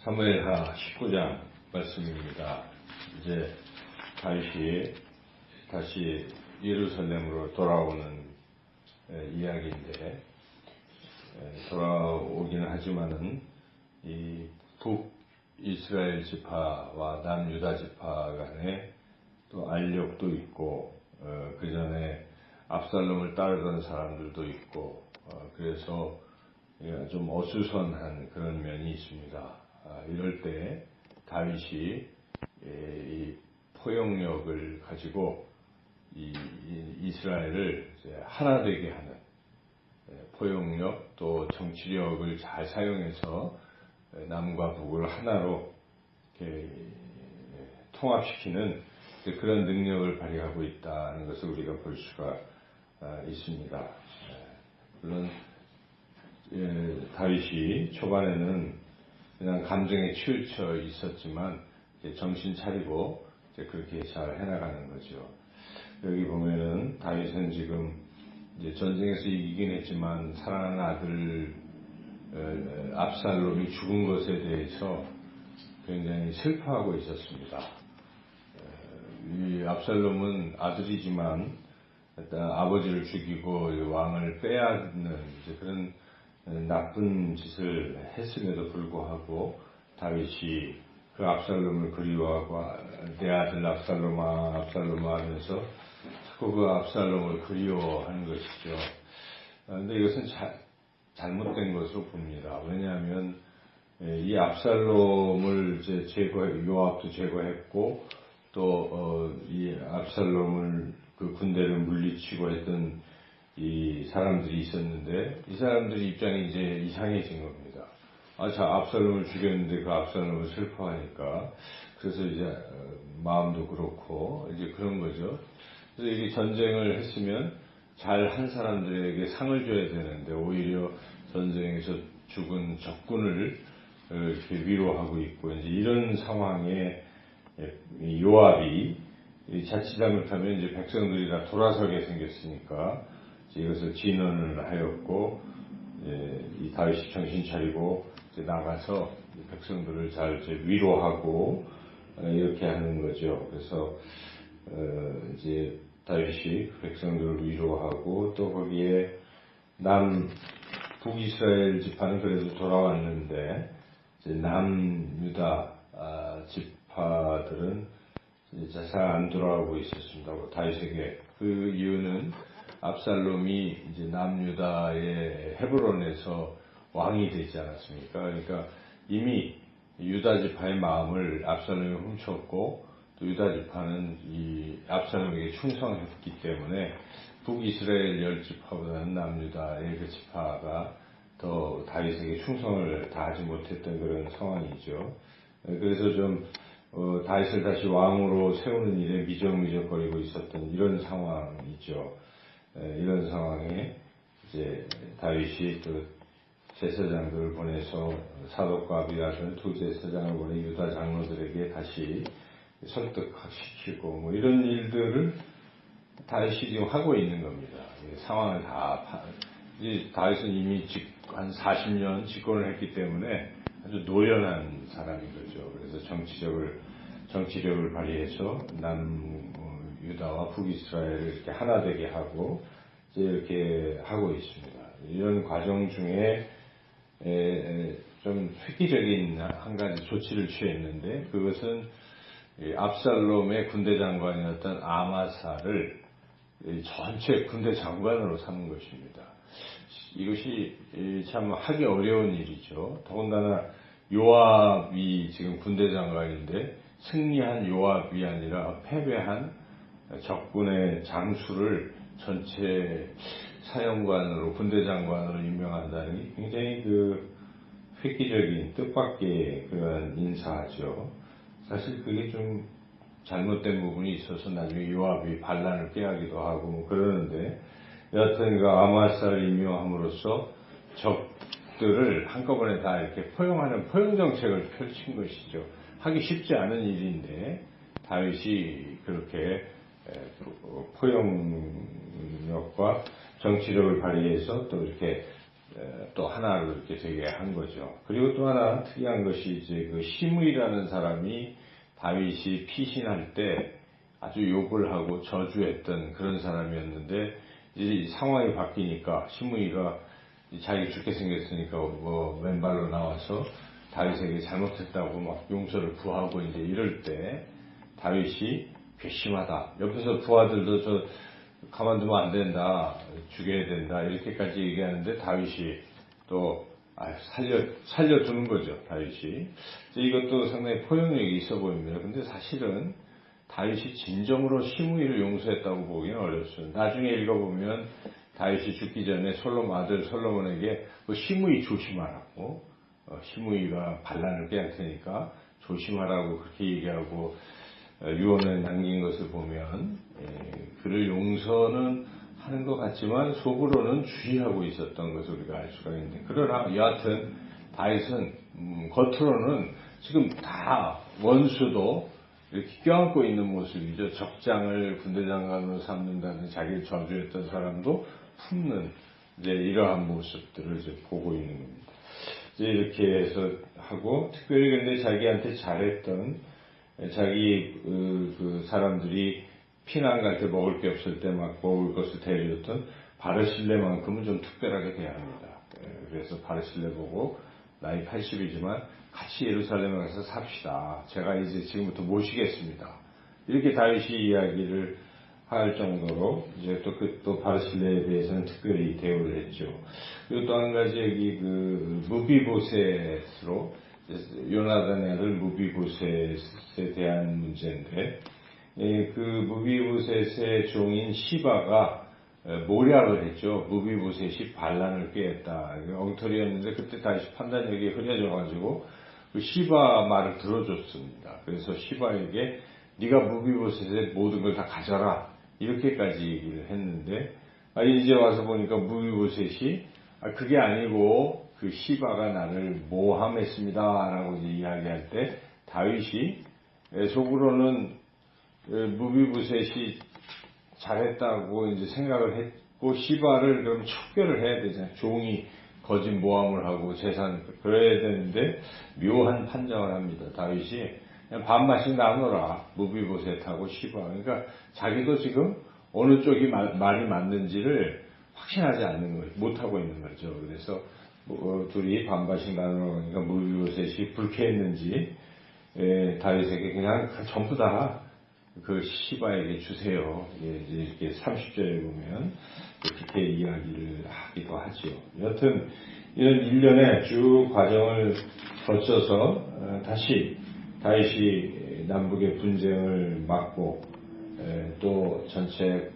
사무엘하 19장 말씀입니다. 이제 다윗이 다시 예루살렘으로 돌아오는 이야기인데, 돌아오기는 하지만은 이 북이스라엘 지파와 남유다 지파 간에 또 알력도 있고, 그 전에 압살롬을 따르던 사람들도 있고, 그래서 좀 어수선한 그런 면이 있습니다. 이럴 때 다윗이 이 포용력을 가지고 이스라엘을 하나 되게 하는 포용력, 또 정치력을 잘 사용해서 남과 북을 하나로 이렇게 통합시키는 그런 능력을 발휘하고 있다는 것을 우리가 볼 수가 있습니다. 물론 다윗이 초반에는 그냥 감정에 치우쳐 있었지만 정신 차리고 그렇게 잘 해나가는 거죠. 여기 보면은 다윗은 지금 이제 전쟁에서 이기긴 했지만 사랑하는 아들 압살롬이 죽은 것에 대해서 굉장히 슬퍼하고 있었습니다. 이 압살롬은 아들이지만 아버지를 죽이고 왕을 빼앗는 그런 나쁜 짓을 했음에도 불구하고 다윗이 그 압살롬을 그리워하고 내 아들 압살롬아 압살롬아 하면서 자꾸 그 압살롬을 그리워하는 것이죠. 그런데 이것은 잘못된 것으로 봅니다. 왜냐하면 이 압살롬을 이제 요압도 제거했고, 또 이 압살롬을 그 군대를 물리치고 했던 이 사람들이 있었는데, 이 사람들이 입장이 이제 이상해진 겁니다. 압살롬을 죽였는데 그 압살롬을 슬퍼하니까, 그래서 이제 마음도 그렇고 이제 그런 거죠. 그래서 이게 전쟁을 했으면 잘 한 사람들에게 상을 줘야 되는데, 오히려 전쟁에서 죽은 적군을 이렇게 위로하고 있고, 이제 이런 상황에 요압이 자칫 잘못하면 이제 백성들이 다 돌아서게 생겼으니까 이것을 진언을 하였고, 이 다윗이 정신 차리고 이제 나가서 백성들을 잘 이제 위로하고 이렇게 하는 거죠. 그래서 이제 다윗이 백성들을 위로하고, 또 거기에 북이스라엘 지파는 그래도 돌아왔는데 이제 남유다 지파들은 이제 잘 안 돌아오고 있었습니다. 다윗에게 그 이유는 압살롬이 이제 남유다의 헤브론에서 왕이 되지 않았습니까? 그러니까 이미 유다 지파의 마음을 압살롬이 훔쳤고, 또 유다 지파는 이 압살롬에게 충성했기 때문에 북이스라엘 10지파보다는 남유다의 그 지파가 더 다윗에게 충성을 다하지 못했던 그런 상황이죠. 그래서 좀 다윗을 다시 왕으로 세우는 일에 미적미적거리고 있었던 이런 상황이죠. 이런 상황에 이제 다윗이 또 제사장들을 보내서 사독과 아비아들 두 제사장을 보내 유다 장로들에게 다시 설득시키고 뭐 이런 일들을 다윗이 지금 하고 있는 겁니다. 상황을 다윗은 이미 한 40년 집권을 했기 때문에 아주 노련한 사람인 거죠. 그래서 정치력을 발휘해서 남유다와 북이스라엘을 이렇게 하나 되게 하고 이제 이렇게 하고 있습니다. 이런 과정 중에 좀 획기적인 한 가지 조치를 취했는데, 그것은 압살롬의 군대 장관이었던 아마사를 전체 군대 장관으로 삼은 것입니다. 이것이 참 하기 어려운 일이죠. 더군다나 요압이 지금 군대 장관인데 승리한 요압이 아니라 패배한 적군의 장수를 전체 사령관으로, 군대 장관으로 임명한다니 굉장히 획기적인 뜻밖의 그런 인사죠. 사실 그게 좀 잘못된 부분이 있어서 나중에 요압이 반란을 꾀하기도 하고 뭐 그러는데, 여하튼 그 아마사를 임명함으로써 적들을 한꺼번에 다 이렇게 포용하는 포용 정책을 펼친 것이죠. 하기 쉽지 않은 일인데 다윗이 그렇게 포용력과 정치력을 발휘해서 또 이렇게 또 하나로 이렇게 되게 한 거죠. 그리고 또 하나 특이한 것이 이제 그 시므이라는 사람이 다윗이 피신할 때 아주 욕을 하고 저주했던 그런 사람이었는데 이제 상황이 바뀌니까 시므이가 자기 죽게 생겼으니까 뭐 맨발로 나와서 다윗에게 잘못했다고 막 용서를 구하고 이제 이럴 때 다윗이 괘씸하다. 옆에서 부하들도 저 가만두면 안 된다. 죽여야 된다. 이렇게까지 얘기하는데 다윗이 또 살려두는 거죠. 다윗이. 이것도 상당히 포용력이 있어 보입니다. 근데 사실은 다윗이 진정으로 시므이를 용서했다고 보기는 어렵습니다. 나중에 읽어보면 다윗이 죽기 전에 아들 솔로몬에게 시므이 조심하라고 시므이가 반란을 깨할 테니까 조심하라고 그렇게 얘기하고 유언을 남긴 것을 보면 그를 용서는 하는 것 같지만 속으로는 주의하고 있었던 것을 우리가 알 수가 있는데 그러나 여하튼 다윗은 겉으로는 지금 다 원수도 이렇게 껴안고 있는 모습이죠. 적장을 군대 장관으로 삼는다는 자기를 저주했던 사람도 품는 이제 이러한 모습들을 이제 보고 있는 겁니다. 이제 이렇게 해서 하고 특별히 근데 자기한테 잘했던 자기 그 사람들이 피난 갈 때 먹을 게 없을 때 막 먹을 것을 대해줬던 바르실레만큼은 좀 특별하게 대합니다. 그래서 바르실레 보고 나이 80이지만 같이 예루살렘에 가서 삽시다. 제가 이제 지금부터 모시겠습니다. 이렇게 다윗이 이야기를 할 정도로 이제 또 바르실레에 대해서는 특별히 대우를 했죠. 그리고 또 한 가지 여기 그 무비보셋으로 요나단의 아들 무비보셋에 대한 문제인데 그 무비보셋의 종인 시바가 모략을 했죠. 무비보셋이 반란을 꾀했다. 엉터리였는데 그때 다시 판단력이 흐려져가지고 그 시바 말을 들어줬습니다. 그래서 시바에게 네가 무비보셋의 모든 걸 다 가져라 이렇게까지 얘기를 했는데 이제 와서 보니까 무비보셋이 그게 아니고 그 시바가 나를 모함했습니다 라고 이야기할 때 다윗이 속으로는 무비보셋이 잘했다고 이제 생각을 했고 시바를 그럼 척결을 해야 되잖아요. 종이 거짓 모함을 하고 재산 그래야 되는데 묘한 판정을 합니다. 다윗이 그냥 반반씩 나누라. 무비보셋하고 시바. 그러니까 자기도 지금 어느 쪽이 말이 맞는지를 확신하지 않는 거예요. 못하고 있는 거죠. 그래서 둘이 반반씩 나누니까 무비보셋이 불쾌했는지 다윗에게 그냥 전부 다 그 시바에게 주세요. 이제 이렇게 30절에 보면 그렇게 이야기를 하기도 하죠. 여튼 이런 일련의 쭉 과정을 거쳐서 다시 다윗이 남북의 분쟁을 막고 또 전체의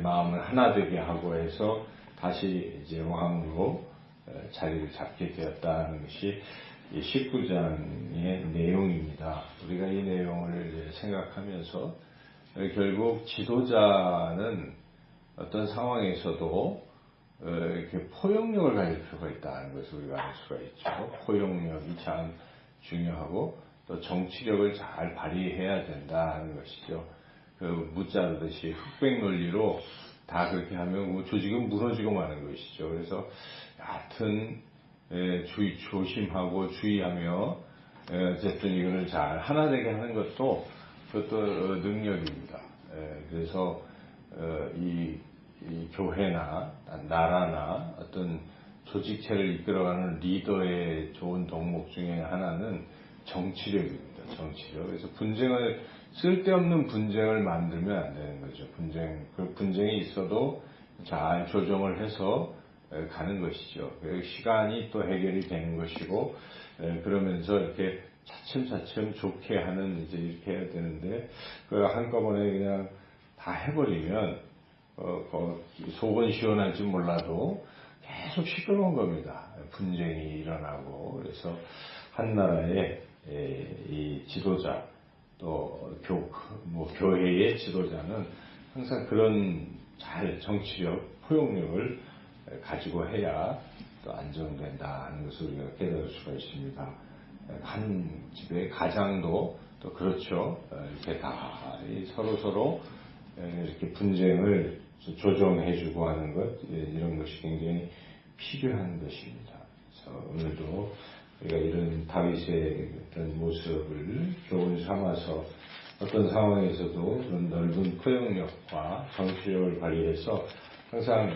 마음을 하나 되게 하고 해서 다시 이제 왕으로 자리를 잡게 되었다는 것이 19장의 내용입니다. 우리가 이 내용을 이제 생각하면서 결국 지도자는 어떤 상황에서도 이렇게 포용력을 가질 필요가 있다는 것을 우리가 알 수가 있죠. 포용력이 참 중요하고 또 정치력을 잘 발휘해야 된다는 것이죠. 그 무자르듯이 흑백 논리로 다 그렇게 하면 조직은 무너지고 마는 것이죠. 그래서 여하튼 조심하고 주의하며 어쨌든 이거를 잘 하나 되게 하는 그것도 능력입니다. 그래서 이 교회나 나라나 어떤 조직체를 이끌어가는 리더의 좋은 덕목 중에 하나는 정치력입니다. 정치력. 그래서 쓸데없는 분쟁을 만들면 안 되는 거죠. 그 분쟁이 있어도 잘 조정을 해서 가는 것이죠. 시간이 또 해결이 되는 것이고, 그러면서 이렇게 차츰차츰 좋게 하는 이제 이렇게 해야 되는데, 한꺼번에 그냥 다 해버리면, 속은 시원할지 몰라도 계속 시끄러운 겁니다. 분쟁이 일어나고. 그래서 한 나라의 이 지도자, 또 교회의 지도자는 항상 그런 정치력, 포용력을 가지고 해야 또 안정된다는 것을 우리가 깨달을 수가 있습니다. 한 집의 가장도 또 그렇죠. 이렇게 다 서로 이렇게 분쟁을 조정해주고 하는 것, 이런 것이 굉장히 필요한 것입니다. 그래서 오늘도 우리가 이런 다윗의 어떤 모습을 교훈 삼아서 어떤 상황에서도 그런 넓은 포용력과 정치력을 발휘해서 항상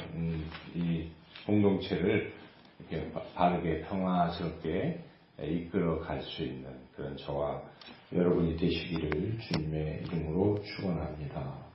이 공동체를 이렇게 바르게 평화스럽게 이끌어 갈 수 있는 그런 저와 여러분이 되시기를 주님의 이름으로 축원합니다.